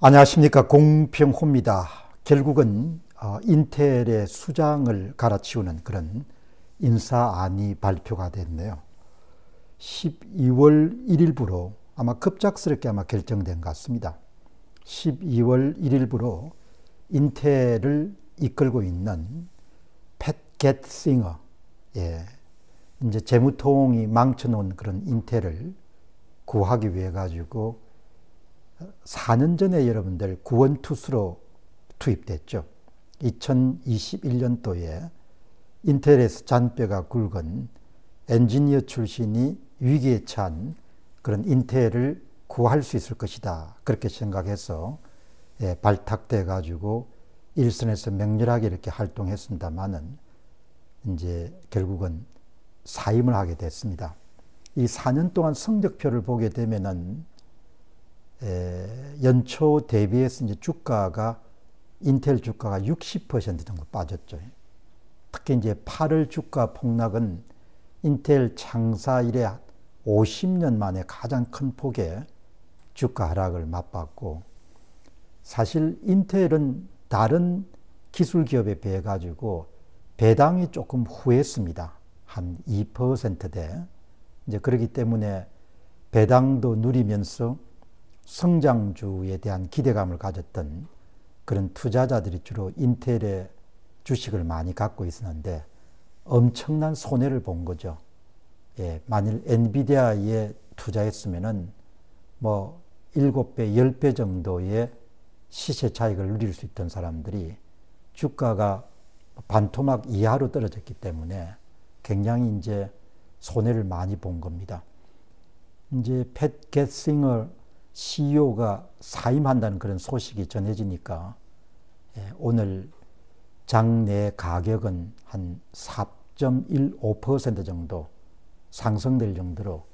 안녕하십니까. 공평호입니다. 결국은 인텔의 수장을 갈아치우는 그런 인사안이 발표가 됐네요. 12월 1일부로 아마 급작스럽게 결정된 것 같습니다. 12월 1일부로 인텔을 이끌고 있는 팻 겟싱어, 이제 재무통이 망쳐놓은 그런 인텔을 구하기 위해 가지고 4년 전에 여러분들 구원투수로 투입됐죠. 2021년도에 인텔에서 잔뼈가 굵은 엔지니어 출신이 위기에 처한 그런 인텔을 구할 수 있을 것이다. 그렇게 생각해서 발탁돼 가지고 일선에서 맹렬하게 이렇게 활동했습니다만은 이제 결국은 사임을 하게 됐습니다. 이 4년 동안 성적표를 보게 되면은 연초 대비해서 이제 주가가 인텔 주가가 60% 정도 빠졌죠. 특히 이제 8월 주가 폭락은 인텔 창사 이래 50년 만에 가장 큰 폭의 주가 하락을 맛봤고, 사실 인텔은 다른 기술 기업에 비해 가지고 배당이 조금 후했습니다. 한 2%대. 이제 그렇기 때문에 배당도 누리면서 성장주에 대한 기대감을 가졌던 그런 투자자들이 주로 인텔의 주식을 많이 갖고 있었는데 엄청난 손해를 본 거죠. 만일 엔비디아에 투자했으면은 뭐 7배, 10배 정도의 시세 차익을 누릴 수 있던 사람들이 주가가 반토막 이하로 떨어졌기 때문에 굉장히 이제 손해를 많이 본 겁니다. 이제 팻 겟싱어 CEO가 사임한다는 그런 소식이 전해지니까 오늘 장내 가격은 한 4.15% 정도 상승될 정도로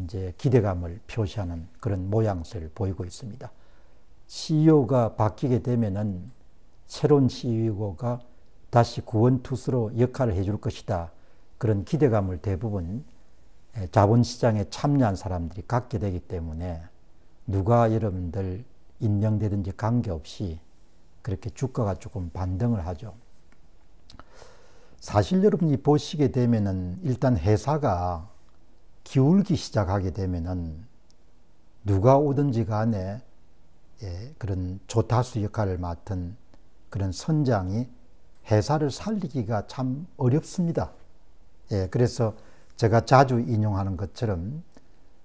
이제 기대감을 표시하는 그런 모양새를 보이고 있습니다. CEO가 바뀌게 되면은 새로운 CEO가 다시 구원투수로 역할을 해줄 것이다. 그런 기대감을 대부분 자본시장에 참여한 사람들이 갖게 되기 때문에 누가 여러분들 임명되든지 관계없이 그렇게 주가가 조금 반등을 하죠. 사실 여러분이 보시게 되면은 일단 회사가 기울기 시작하게 되면은 누가 오든지 간에 그런 조타수 역할을 맡은 그런 선장이 회사를 살리기가 참 어렵습니다. 그래서 제가 자주 인용하는 것처럼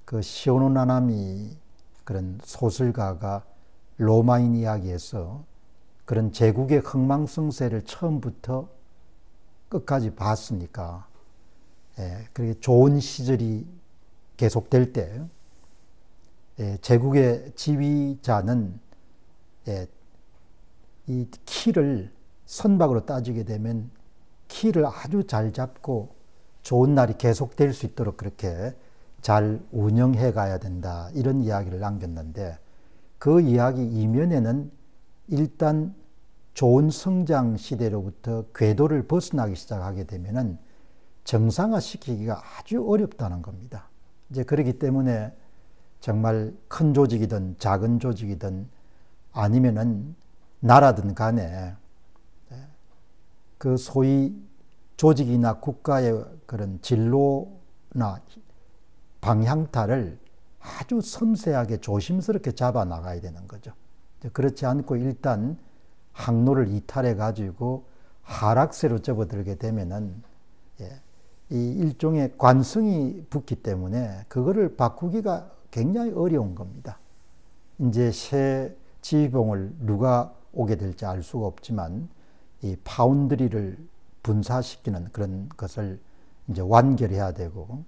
그 시오노 나나미 그런 소설가가 로마인 이야기에서 그런 제국의 흥망성쇠를 처음부터 끝까지 봤으니까, 그렇게 좋은 시절이 계속될 때 제국의 지휘자는 이 키를 선박으로 따지게 되면 키를 아주 잘 잡고 좋은 날이 계속될 수 있도록 그렇게 잘 운영해 가야 된다. 이런 이야기를 남겼는데, 그 이야기 이면에는 일단 좋은 성장 시대로부터 궤도를 벗어나기 시작하게 되면은 정상화시키기가 아주 어렵다는 겁니다. 이제 그렇기 때문에 정말 큰 조직이든 작은 조직이든 아니면은 나라든 간에 그 소위 조직이나 국가의 그런 진로나 방향타를 아주 섬세하게 조심스럽게 잡아 나가야 되는 거죠. 그렇지 않고 일단 항로를 이탈해 가지고 하락세로 접어들게 되면은 이 일종의 관성이 붙기 때문에 그거를 바꾸기가 굉장히 어려운 겁니다. 이제 새 지휘봉을 누가 오게 될지 알 수가 없지만 이 파운드리를 분사시키는 그런 것을 이제 완결해야 되고,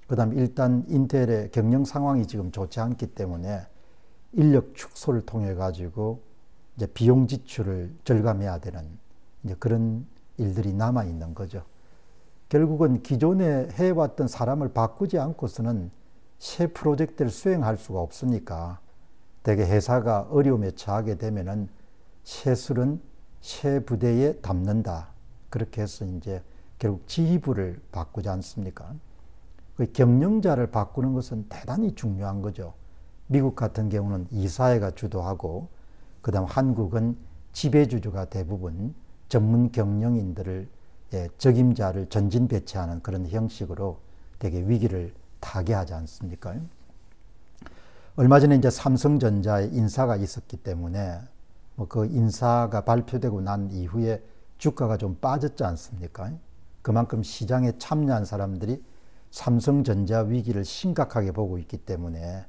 그 다음에 일단 인텔의 경영 상황이 지금 좋지 않기 때문에 인력 축소를 통해 가지고 이제 비용 지출을 절감해야 되는 이제 그런 일들이 남아 있는 거죠. 결국은 기존에 해왔던 사람을 바꾸지 않고서는 새 프로젝트를 수행할 수가 없으니까 대개 회사가 어려움에 처하게 되면은 새 술은 새 부대에 담는다. 그렇게 해서 이제 결국 지휘부를 바꾸지 않습니까? 그 경영자를 바꾸는 것은 대단히 중요한 거죠. 미국 같은 경우는 이사회가 주도하고 그다음 한국은 지배주주가 대부분 전문 경영인들을 적임자를 전진 배치하는 그런 형식으로 되게 위기를 타개하지 않습니까? 얼마 전에 이제 삼성전자의 인사가 있었기 때문에 뭐 그 인사가 발표되고 난 이후에 주가가 좀 빠졌지 않습니까? 그만큼 시장에 참여한 사람들이 삼성전자 위기를 심각하게 보고 있기 때문에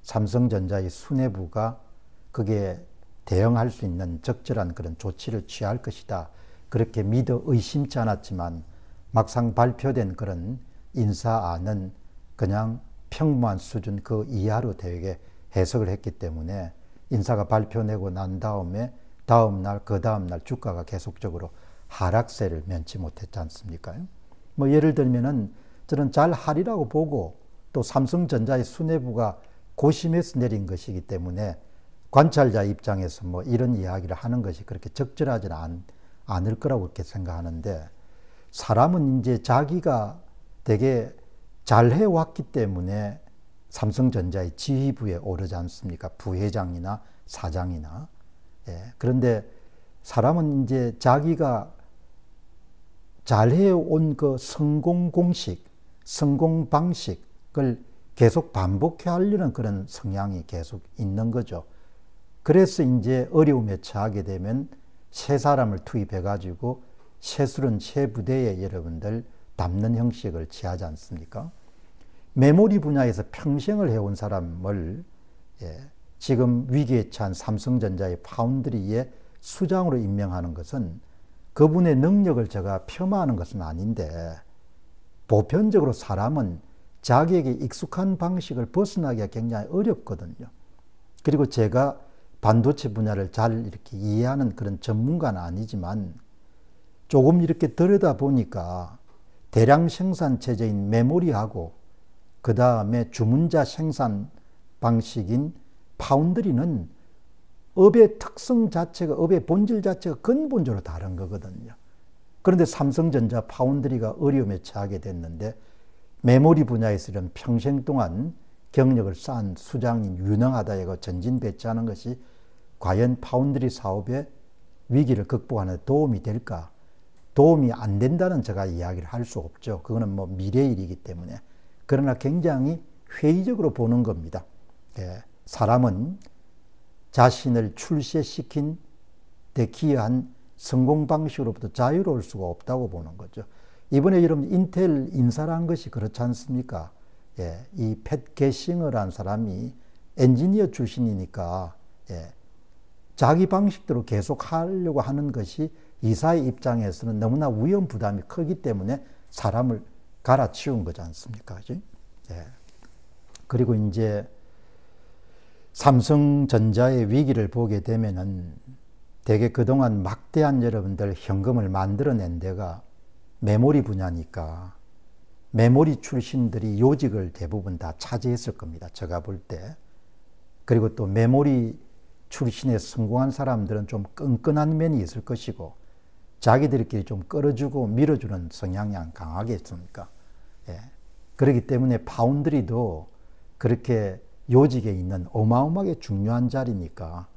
삼성전자의 수뇌부가 그게 대응할 수 있는 적절한 그런 조치를 취할 것이다. 그렇게 믿어 의심치 않았지만 막상 발표된 그런 인사안은 그냥 평범한 수준 그 이하로 되게 해석을 했기 때문에 인사가 발표되고 난 다음에 다음날 그 다음날 주가가 계속적으로 하락세를 면치 못했지 않습니까? 뭐 예를 들면은 저는 잘 하리라고 보고 또 삼성전자의 수뇌부가 고심해서 내린 것이기 때문에 관찰자 입장에서 뭐 이런 이야기를 하는 것이 그렇게 적절하지는 않을 거라고 그렇게 생각하는데, 사람은 이제 자기가 되게 잘 해왔기 때문에 삼성전자의 지휘부에 오르지 않습니까? 부회장이나 사장이나. 그런데 사람은 이제 자기가 잘해온 그 성공 공식, 성공 방식을 계속 반복해 하려는 그런 성향이 계속 있는 거죠. 그래서 이제 어려움에 처하게 되면 새 사람을 투입해 가지고 새술은 새 부대에 여러분들 담는 형식을 취하지 않습니까? 메모리 분야에서 평생을 해온 사람을 지금 위기에 처한 삼성전자의 파운드리의 수장으로 임명하는 것은 그분의 능력을 제가 폄하하는 것은 아닌데, 보편적으로 사람은 자기에게 익숙한 방식을 벗어나기가 굉장히 어렵거든요. 그리고 제가 반도체 분야를 잘 이렇게 이해하는 그런 전문가는 아니지만 조금 이렇게 들여다보니까 대량 생산 체제인 메모리하고 그 다음에 주문자 생산 방식인 파운드리는 업의 특성 자체가, 업의 본질 자체가 근본적으로 다른 거거든요. 그런데 삼성전자 파운드리가 어려움에 처하게 됐는데 메모리 분야에서 이런 평생 동안 경력을 쌓은 수장인 유능하다 이거 전진 배치하는 것이 과연 파운드리 사업의 위기를 극복하는 데 도움이 될까? 도움이 안 된다는 제가 이야기를 할 수 없죠. 그거는 뭐 미래의 일이기 때문에. 그러나 굉장히 회의적으로 보는 겁니다. 사람은 자신을 출세시킨 데 기여한 성공 방식으로부터 자유로울 수가 없다고 보는 거죠. 이번에 여러분 인텔 인사라는 것이 그렇지 않습니까? 이 팻 게싱어라는 사람이 엔지니어 출신이니까 자기 방식대로 계속 하려고 하는 것이 이사의 입장에서는 너무나 위험 부담이 크기 때문에 사람을 갈아치운 거지 않습니까? 그리고 이제 삼성전자의 위기를 보게 되면은 되게 그동안 막대한 여러분들 현금을 만들어낸 데가 메모리 분야니까 메모리 출신들이 요직을 대부분 다 차지했을 겁니다. 제가 볼 때. 그리고 또 메모리 출신에 성공한 사람들은 좀 끈끈한 면이 있을 것이고 자기들끼리 좀 끌어주고 밀어주는 성향이 강하겠습니까? 그렇기 때문에 파운드리도 그렇게 요직에 있는 어마어마하게 중요한 자리니까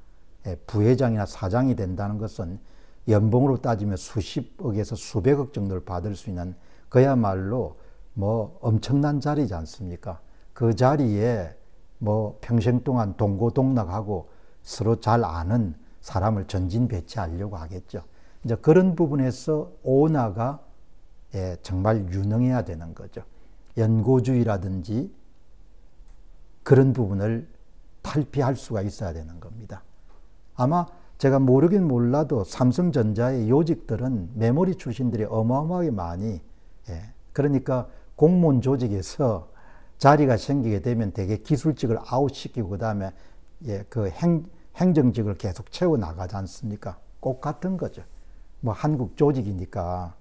부회장이나 사장이 된다는 것은 연봉으로 따지면 수십억에서 수백억 정도를 받을 수 있는 그야말로 뭐 엄청난 자리지 않습니까? 그 자리에 뭐 평생 동안 동고동락하고 서로 잘 아는 사람을 전진 배치하려고 하겠죠. 이제 그런 부분에서 오너가 정말 유능해야 되는 거죠. 연고주의라든지 그런 부분을 탈피할 수가 있어야 되는 겁니다. 아마 제가 모르긴 몰라도 삼성전자의 요직들은 메모리 출신들이 어마어마하게 많이, 그러니까 공무원 조직에서 자리가 생기게 되면 되게 기술직을 아웃시키고 그 다음에 그 행정직을 계속 채워 나가지 않습니까? 꼭 같은 거죠. 뭐 한국 조직이니까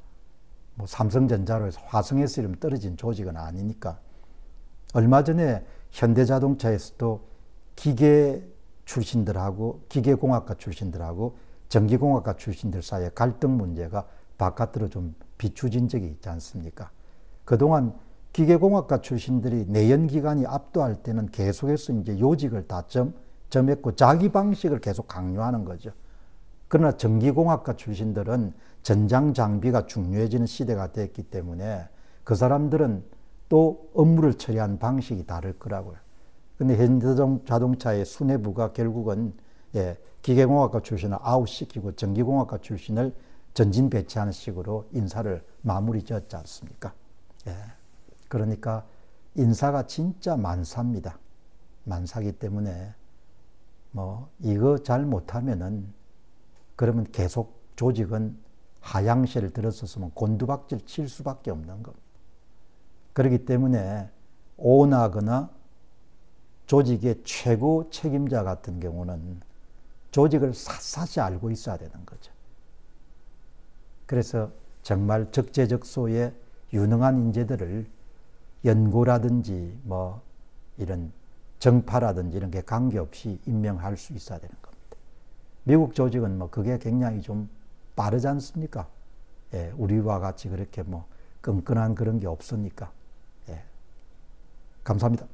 뭐 삼성전자로 해서 화성에서 이름 떨어진 조직은 아니니까. 얼마 전에 현대자동차에서도 기계 출신들하고 기계공학과 출신들하고 전기공학과 출신들 사이의 갈등 문제가 바깥으로 좀 비추진 적이 있지 않습니까? 그동안 기계공학과 출신들이 내연기관이 압도할 때는 계속해서 이제 요직을 다 점했고 자기 방식을 계속 강요하는 거죠. 그러나 전기공학과 출신들은 전장 장비가 중요해지는 시대가 됐기 때문에 그 사람들은 또 업무를 처리하는 방식이 다를 거라고요. 근데 현대자동차의 수뇌부가 결국은 기계공학과 출신을 아웃시키고 전기공학과 출신을 전진 배치하는 식으로 인사를 마무리 지었지 않습니까? 그러니까 인사가 진짜 만사입니다. 만사기 때문에 뭐 이거 잘 못하면은 그러면 계속 조직은 하향세를 들었었으면 곤두박질 칠 수밖에 없는 겁니다. 그렇기 때문에 오나거나 조직의 최고 책임자 같은 경우는 조직을 샅샅이 알고 있어야 되는 거죠. 그래서 정말 적재적소에 유능한 인재들을 연고라든지 뭐 이런 정파라든지 이런 게 관계없이 임명할 수 있어야 되는 겁니다. 미국 조직은 뭐 그게 굉장히 좀 빠르지 않습니까? 우리와 같이 그렇게 뭐 끈끈한 그런 게 없으니까. 감사합니다.